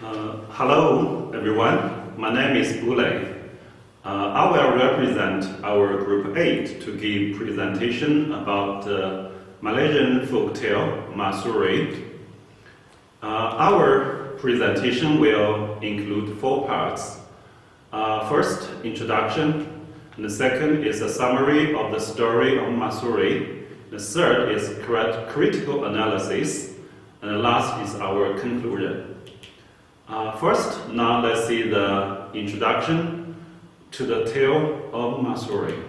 Hello everyone, my name is Bule. I will represent our group 8 to give presentation about the Malaysian folktale Mahsuri. Our presentation will include 4 parts. First, introduction. And the second is a summary of the story of Mahsuri. The third is critical analysis. And the last is our conclusion. First, now let's see the introduction to the tale of Mahsuri.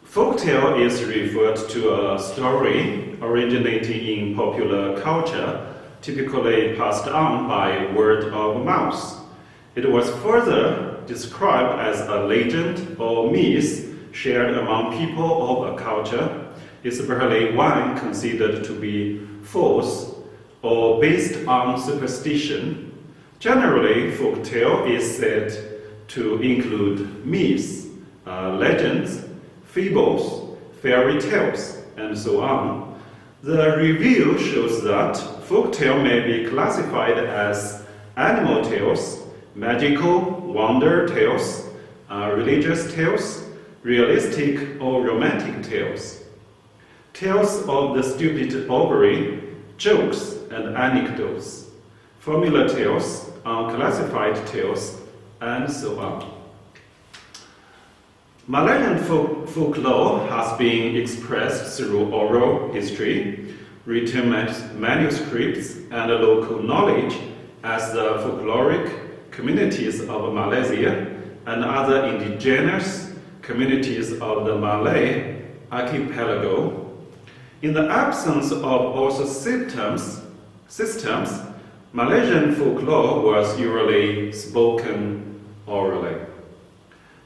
Folktale is referred to a story originating in popular culture, typically passed on by word of mouth. It was further described as a legend or myth shared among people of a culture, especially one considered to be false or based on superstition. Generally, folktale is said to include myths, legends, fables, fairy tales, and so on. The review shows that folktale may be classified as animal tales, magical wonder tales, religious tales, realistic or romantic tales, tales of the stupid ovary, jokes and anecdotes, formula tales, unclassified tales, and so on. Malayan folklore has been expressed through oral history, written manuscripts, and local knowledge as the folkloric communities of Malaysia and other indigenous communities of the Malay archipelago. In the absence of author systems, Malaysian folklore was usually spoken orally.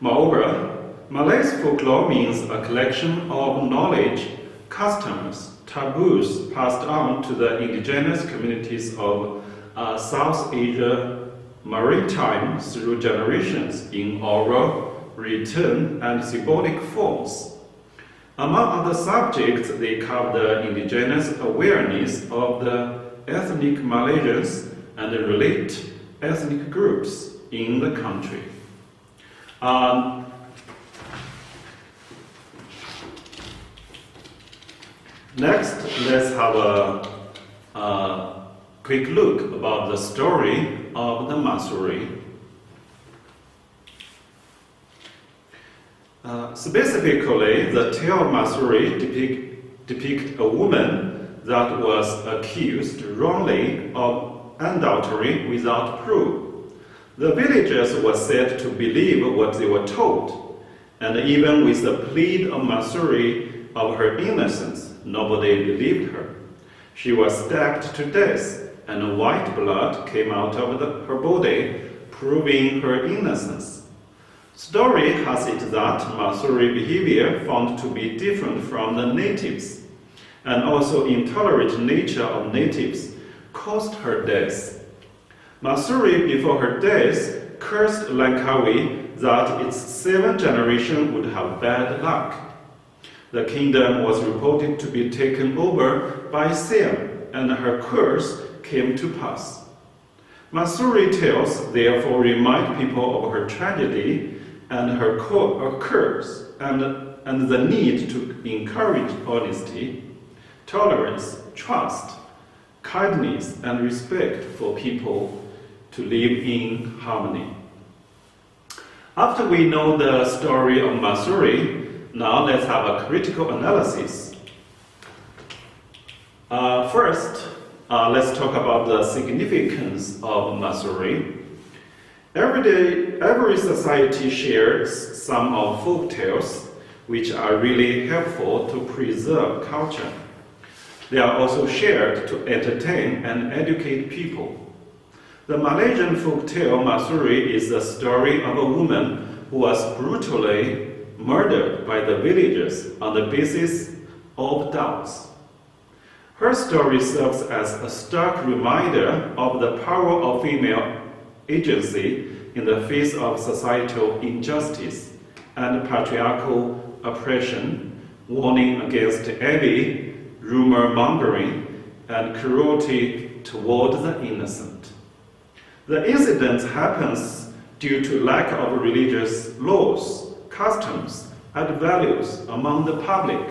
Moreover, Malay's folklore means a collection of knowledge, customs, taboos passed on to the indigenous communities of South Asia maritime through generations in oral, written, and symbolic forms. Among other subjects, they cover the indigenous awareness of the ethnic Malaysians and relate ethnic groups in the country. Next, let's have a quick look about the story of the Mahsuri. Specifically, the tale of Mahsuri depict a woman that was accused wrongly of adultery without proof. The villagers were said to believe what they were told, and even with the plea of Mahsuri of her innocence, nobody believed her. She was stabbed to death, and white blood came out of her body, proving her innocence. Story has it that Mahsuri behavior found to be different from the natives, and also intolerant nature of natives caused her death. Mahsuri, before her death, cursed Langkawi that its 7th generation would have bad luck. The kingdom was reported to be taken over by Siam, and her curse came to pass. Mahsuri tales therefore remind people of her tragedy and her curse, and the need to encourage honesty, tolerance, trust, kindness, and respect for people to live in harmony. After we know the story of Mahsuri, now let's have a critical analysis. First, let's talk about the significance of Mahsuri. Every society shares some of folk tales, which are really helpful to preserve culture. They are also shared to entertain and educate people. The Malaysian folk tale Mahsuri is the story of a woman who was brutally murdered by the villagers on the basis of doubts. Her story serves as a stark reminder of the power of female agency in the face of societal injustice and patriarchal oppression, warning against envy, rumor mongering, and cruelty toward the innocent. The incident happens due to lack of religious laws, customs, and values among the public.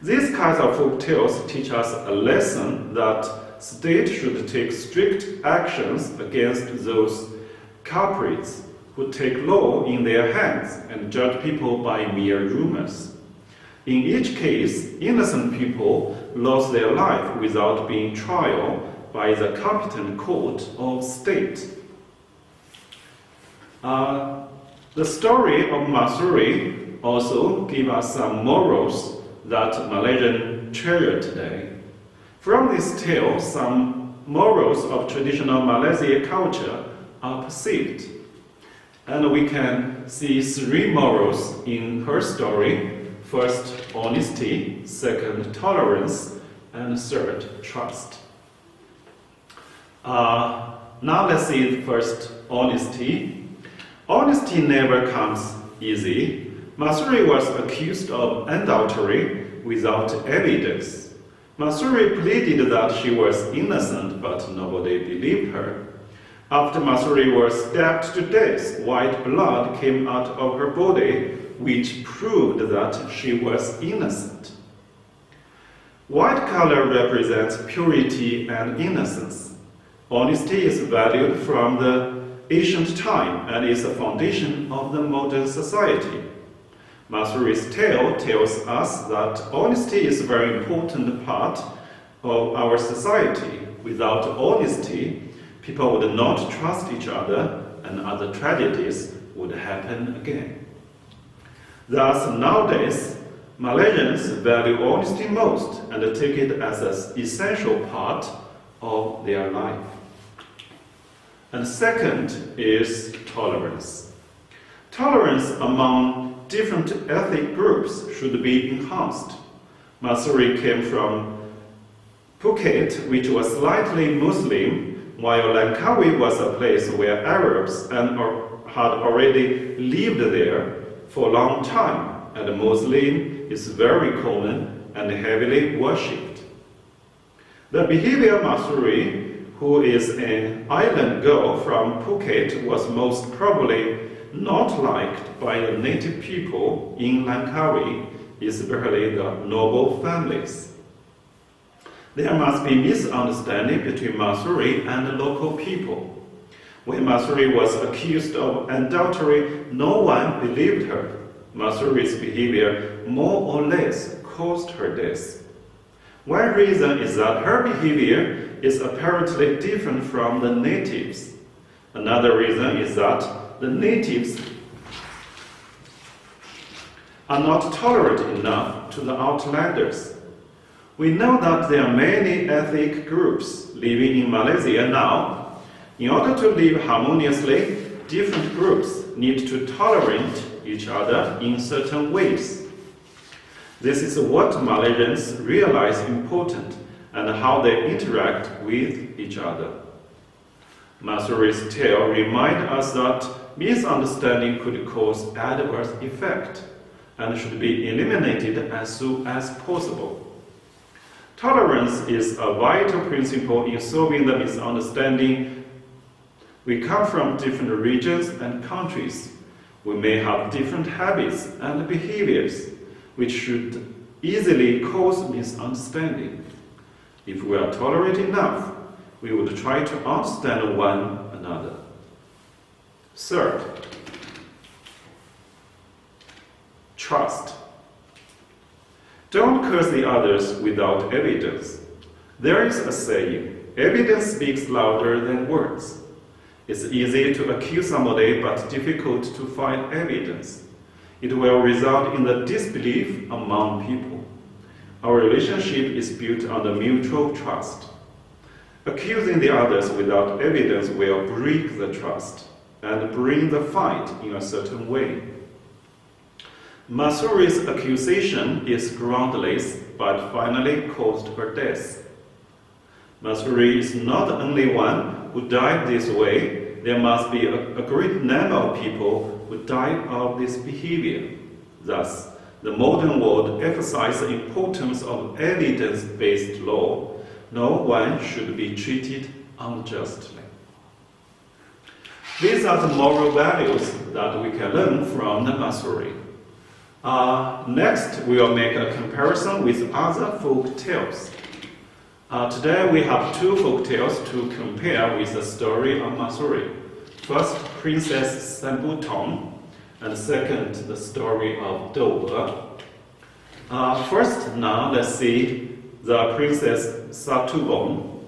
These kinds of folk tales teach us a lesson that state should take strict actions against those culprits who take law in their hands and judge people by mere rumors. In each case, innocent people lost their life without being tried by the competent court of state. The story of Mahsuri also gives us some morals that Malaysians cherish today. From this tale, some morals of traditional Malaysian culture are perceived. And we can see three morals in her story. First, honesty. Second, tolerance. And third, trust. Now let's see first, honesty. Honesty never comes easy. Mahsuri was accused of adultery without evidence. Mahsuri pleaded that she was innocent, but nobody believed her. After Mahsuri was stabbed to death, white blood came out of her body, which proved that she was innocent. White color represents purity and innocence. Honesty is valued from the ancient time and is the foundation of the modern society. Mahsuri's tale tells us that honesty is a very important part of our society. Without honesty, people would not trust each other and other tragedies would happen again. Thus, nowadays, Malaysians value honesty most and take it as an essential part of their life. And second is tolerance. Tolerance among different ethnic groups should be enhanced. Mahsuri came from Phuket, which was slightly Muslim, while Langkawi was a place where Arabs had already lived there for a long time, and Muslim is very common and heavily worshipped. The behavior of Mahsuri, who is an island girl from Phuket, was most probably not liked by the native people in Langkawi, especially the noble families. There must be misunderstanding between Mahsuri and the local people. When Mahsuri was accused of adultery, no one believed her. Mahsuri's behavior more or less caused her death. One reason is that her behavior is apparently different from the natives. Another reason is that the natives are not tolerant enough to the outlanders. We know that there are many ethnic groups living in Malaysia now. In order to live harmoniously, different groups need to tolerate each other in certain ways. This is what Malaysians realize important and how they interact with each other. Mahsuri's tale reminds us that misunderstanding could cause adverse effect and should be eliminated as soon as possible. Tolerance is a vital principle in solving the misunderstanding. We come from different regions and countries. We may have different habits and behaviors, which should easily cause misunderstanding. If we are tolerant enough, we would try to understand one another. Third, trust. Don't curse the others without evidence. There is a saying, evidence speaks louder than words. It's easy to accuse somebody, but difficult to find evidence. It will result in the disbelief among people. Our relationship is built on the mutual trust. Accusing the others without evidence will break the trust and bring the fight in a certain way. Mahsuri's accusation is groundless, but finally caused her death. Mahsuri is not the only one who died this way. There must be a great number of people who died of this behavior. Thus, the modern world emphasizes the importance of evidence-based law, no one should be treated unjustly. These are the moral values that we can learn from the Mahsuri. Next, we will make a comparison with other folk tales. Today we have two folk tales to compare with the story of Mahsuri. First, Princess Sambuton, and second, the story of Douwe. First, now let's see the Princess Satubon.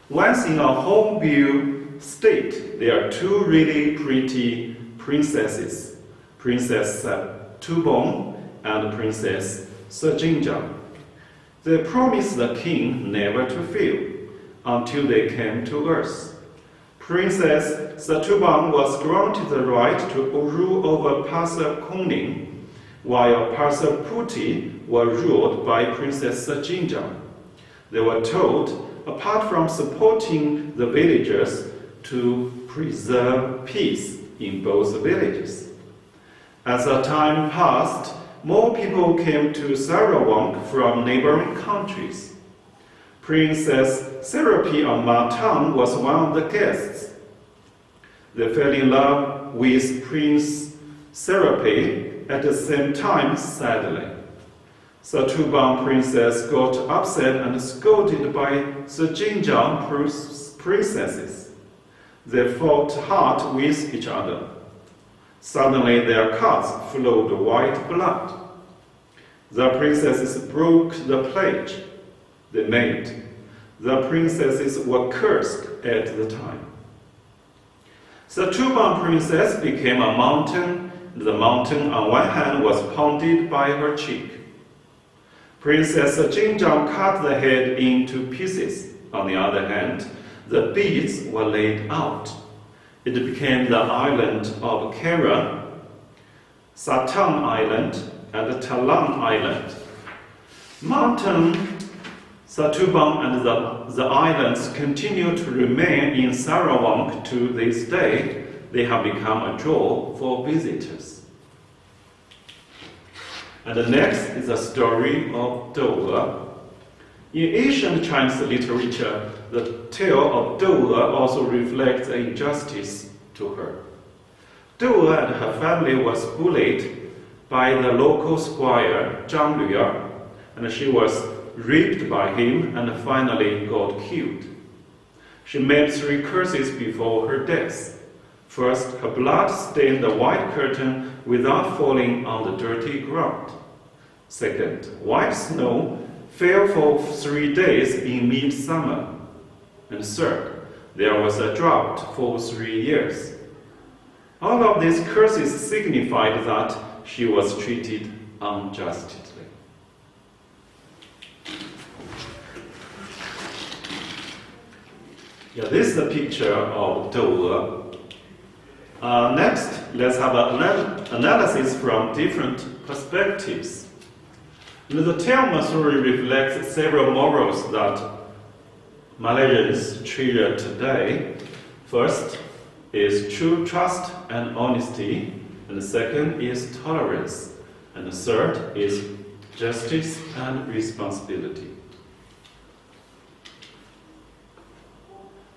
Once in a home view state, there are two really pretty princesses, Princess Satubon and Princess Sejinja. They promised the king never to fail until they came to earth. Princess Satubon was granted the right to rule over Pasar Koning, while Pasar Puti were ruled by Princess Sejinja. They were told, apart from supporting the villagers, to preserve peace in both villages. As the time passed, more people came to Sarawak from neighboring countries. Princess Serapi of Matang was one of the guests. They fell in love with Prince Serapi at the same time, sadly. Satubon princess got upset and scolded by Sejinja princesses. They fought hard with each other. Suddenly their cuts flowed white blood. The princesses broke the pledge they made. The princesses were cursed at the time. Satubon princess became a mountain. The mountain on one hand was pounded by her cheek. Princess Jinjiang cut the head into pieces. On the other hand, the beads were laid out. It became the island of Kera, Satang Island, and Talang Island. Mountain Satubon and the islands continue to remain in Sarawak to this day. They have become a draw for visitors. And the next is the story of Douwe. In ancient Chinese literature, the tale of Douwe also reflects the injustice to her. Douwe and her family was bullied by the local squire Zhang Luer, and she was raped by him and finally got killed. She made 3 curses before her death. First, her blood stained the white curtain without falling on the dirty ground. Second, white snow fell for 3 days in midsummer. And third, there was a drought for 3 years. All of these curses signified that she was treated unjustly. Yeah, this is a picture of Douwe. Next, let's have an analysis from different perspectives. The tale Mahsuri reflects several morals that Malaysians treasure today. First is true trust and honesty, and the second is tolerance, and the third is justice and responsibility.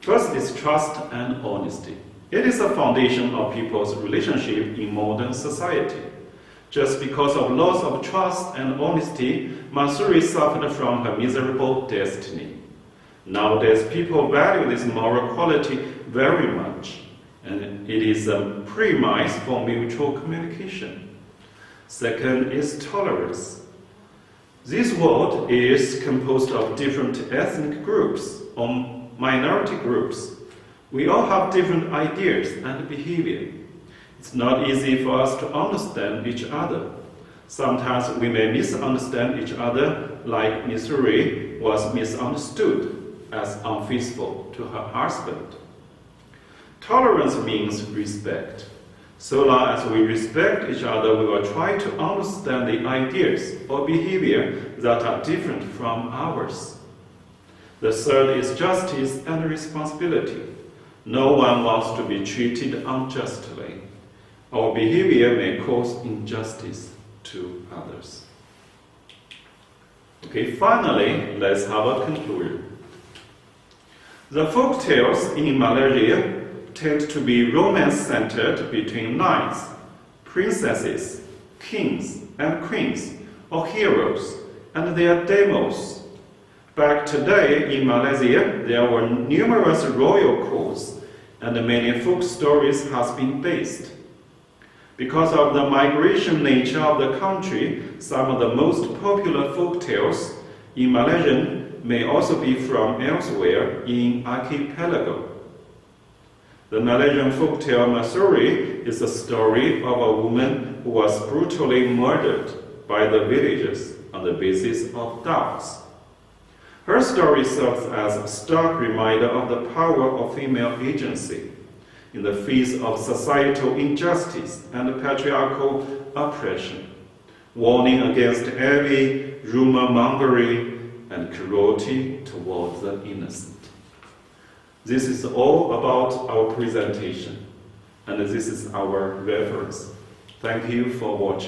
First is trust and honesty. It is the foundation of people's relationship in modern society. Just because of loss of trust and honesty, Mahsuri suffered from her miserable destiny. Nowadays, people value this moral quality very much, and it is a premise for mutual communication. Second is tolerance. This world is composed of different ethnic groups or minority groups. We all have different ideas and behavior. It's not easy for us to understand each other. Sometimes we may misunderstand each other, like Mahsuri was misunderstood as unfaithful to her husband. Tolerance means respect. So long as we respect each other, we will try to understand the ideas or behavior that are different from ours. The third is justice and responsibility. No one wants to be treated unjustly. Our behavior may cause injustice to others. Okay, finally, let's have a conclusion. The folk tales in Malaysia tend to be romance-centered between knights, princesses, kings and queens, or heroes, and their demos. Back today in Malaysia, there were numerous royal courts, and many folk stories has been based. Because of the migration nature of the country, some of the most popular folk tales in Malaysian may also be from elsewhere in archipelago. The Malaysian folktale Mahsuri is the story of a woman who was brutally murdered by the villagers on the basis of doubts. Her story serves as a stark reminder of the power of female agency in the face of societal injustice and patriarchal oppression, warning against every rumor-mongering and cruelty towards the innocent. This is all about our presentation, and this is our reference. Thank you for watching.